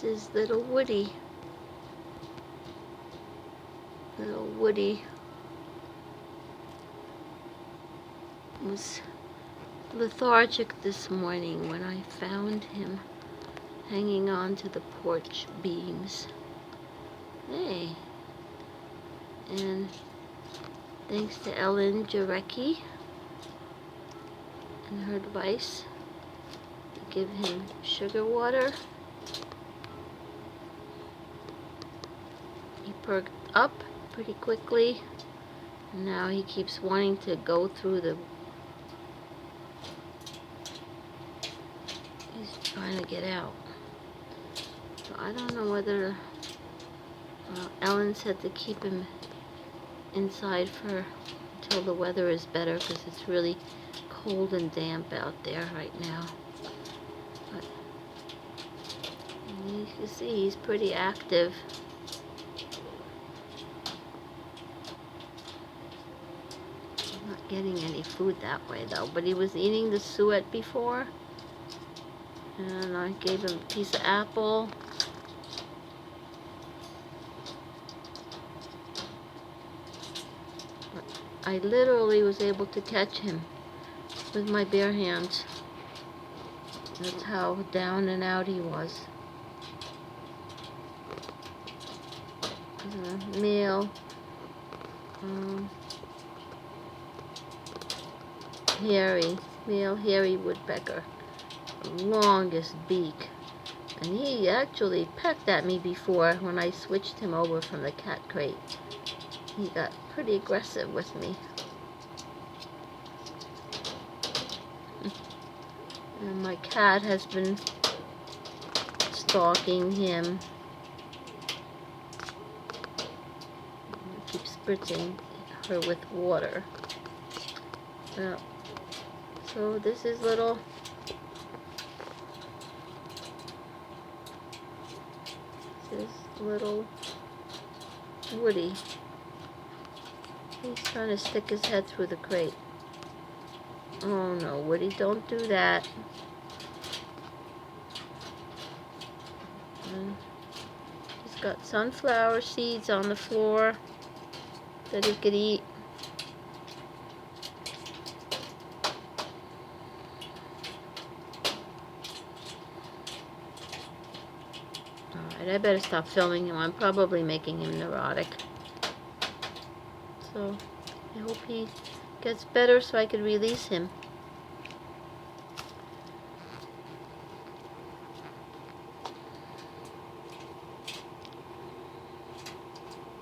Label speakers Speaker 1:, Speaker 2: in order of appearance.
Speaker 1: This is little Woody. Little Woody was lethargic this morning when I found him hanging on to the porch beams. Hey. And thanks to Ellen Jarecki and her advice, give him sugar water. He perked up pretty quickly. Now he keeps wanting to go through the... He's trying to get out. So I don't know whether... Ellen said to keep him inside until the weather is better, because it's really cold and damp out there right now. But you can see he's pretty active. Not getting any food that way though, but he was eating the suet before, and I gave him a piece of apple. But I literally was able to catch him with my bare hands. That's how down and out he was. Male hairy woodpecker, longest beak, and he actually pecked at me before when I switched him over from the cat crate. He got pretty aggressive with me. And my cat has been stalking him. I keep spritzing her with water. Well, so this is little Woody. He's trying to stick his head through the crate. Oh no, Woody, don't do that. And he's got sunflower seeds on the floor that he could eat. Alright, I better stop filming him. I'm probably making him neurotic. So, I hope he gets better so I can release him.